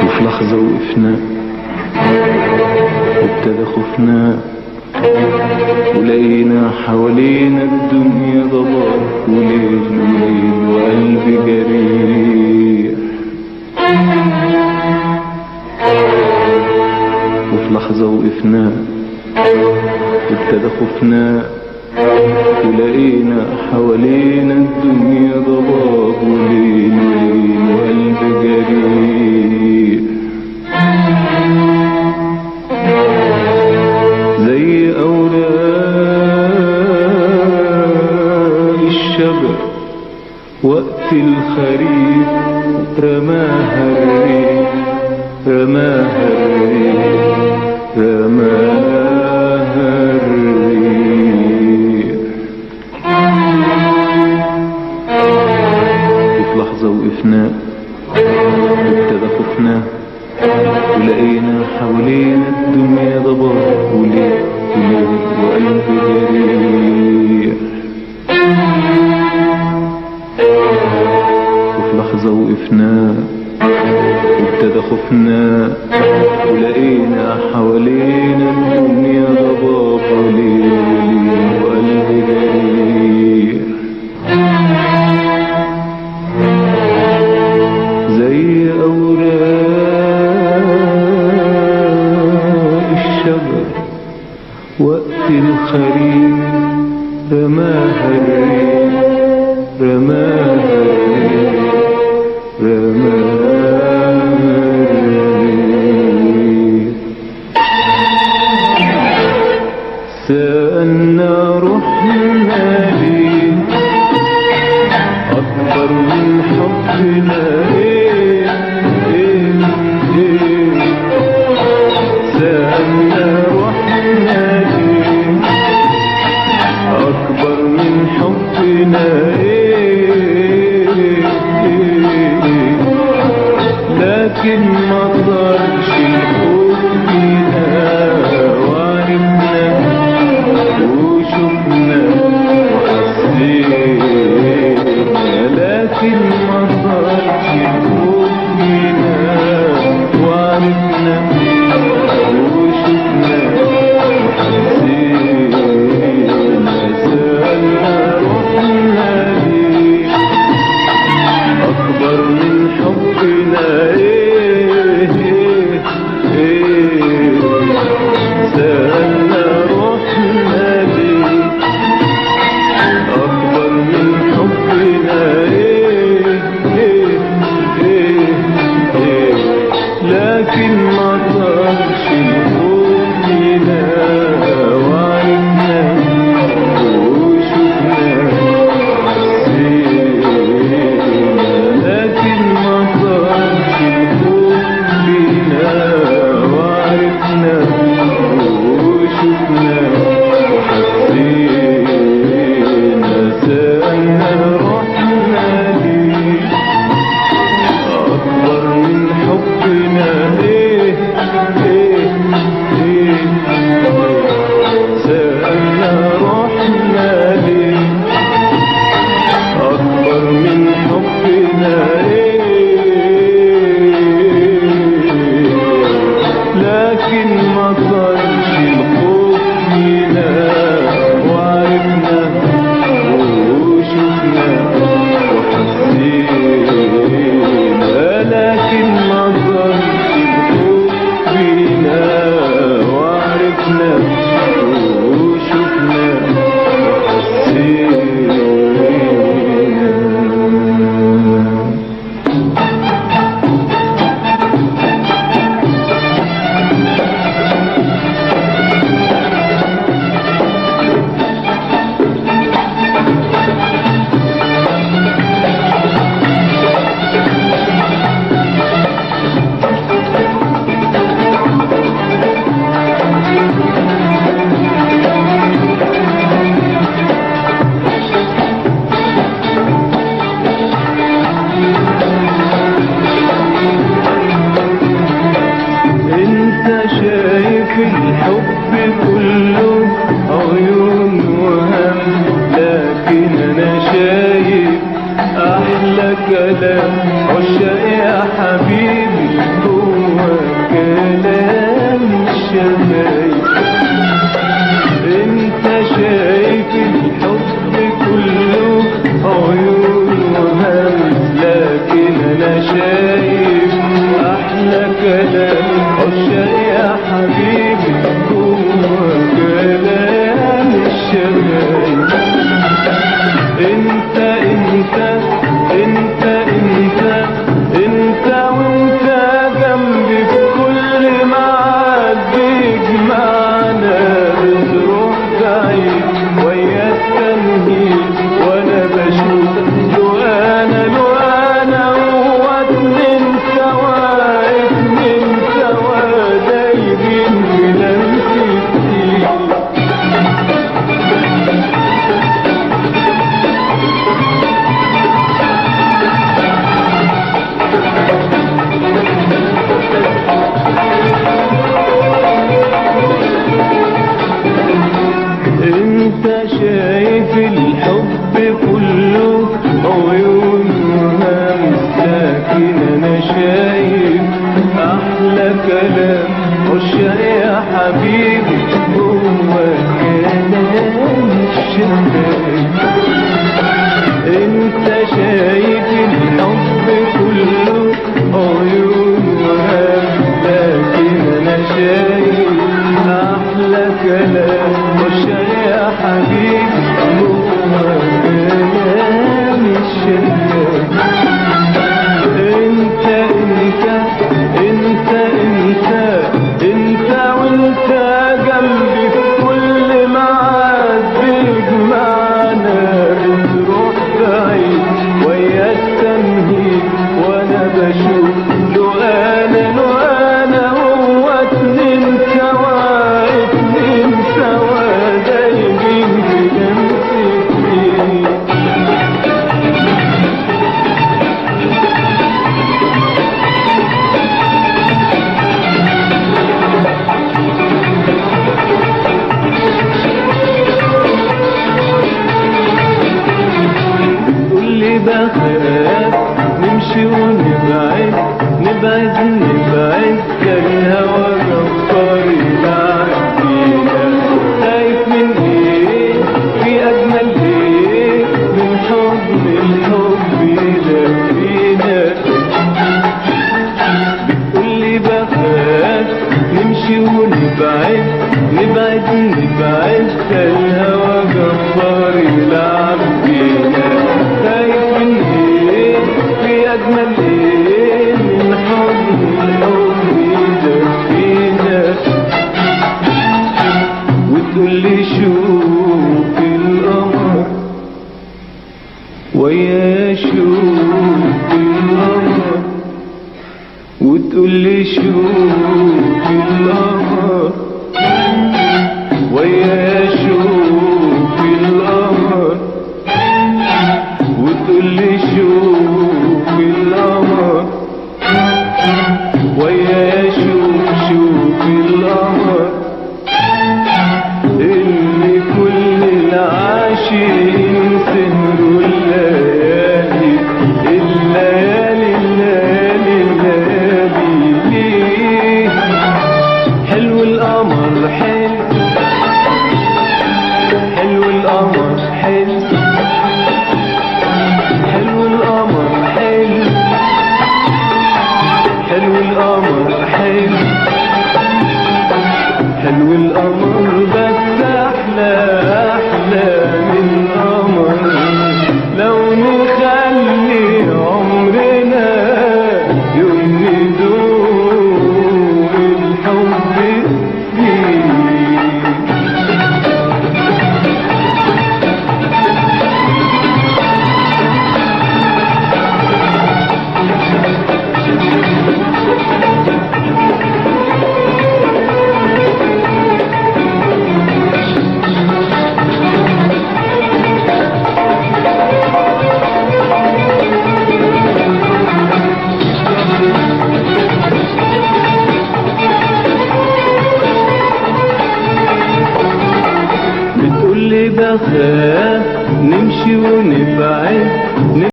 وفي لحظة وقفنا وابتدى خوفنا، ولقينا حوالينا الدنيا ضباب وليل وليل وقلب جريح. وفي لحظة وقفنا وابتدى خوفنا، ولقينا حوالينا الدنيا ضباب وليل وليل وقلب جريح. زي أوراق الشجر وقت الخريف رماها الريح، رماها الريح، رماها الريح. وفي لحظة وقفنا وابتدى خوفنا، ولقينا حوالينا الدنيا ضباب وليل وليل وقلب جريح. وفي لحظة وقفنا وابتدى خوفنا، ولقينا حوالينا الدنيا ضباب وليل وليل وقلب جريح. زي أوراق وقت الخريف رماها الريح، رماها الريح، رماها الريح. سألنا روحنا ليه أكبر من حبنا، إيه إيه إيه. سألنا روحنا ليه أكبر من حبنا، إيه إيه. لكن ما صارش الخوف فينا، وعرفنا وشفنا وحسينا. لكن ما صارش الخوف فينا، وعرفنا وشفنا وحسينا. سألنا روحنا ليه أكبر من حبنا، إيه إيه. سألنا روحنا ليه أكبر من حبنا، إيه إيه إيه. لكن ما صارش الخوف فينا، وعرفنا وشفنا وحسينا. لكن ما صارش الخوف فينا، وعرفنا وشفنا وحسينا. سألنا روحنا ليه أكبر من حبنا، إيه إيه إيه. سألنا روحنا ليه أكبر من حبنا، إيه. لكن ما صارش الخوف فينا، وعرفنا وشفنا وحسينا. لكن ما صارش الخوف فينا، وعرفنا وشفنا وحسينا. الحب كله عيون وهم، لكن انا شايف احلى كلام عشاق يا حبيبي. وتقولي شوف القمر ويا شوف القمر، وتقولي شوف القمر ويا شوف القمر، اللي كل العاشقين سهروا الليالي الليالي الليالي الليالي ليه. حلو القمر حلو، حلو القمر حلو، حلو القمر حلو، حلو القمر حلو، حلو القمر بس احلى احلى من القمر لو نخلي عمرنا يوم ندوق الحب فيه. بتقولي بخاف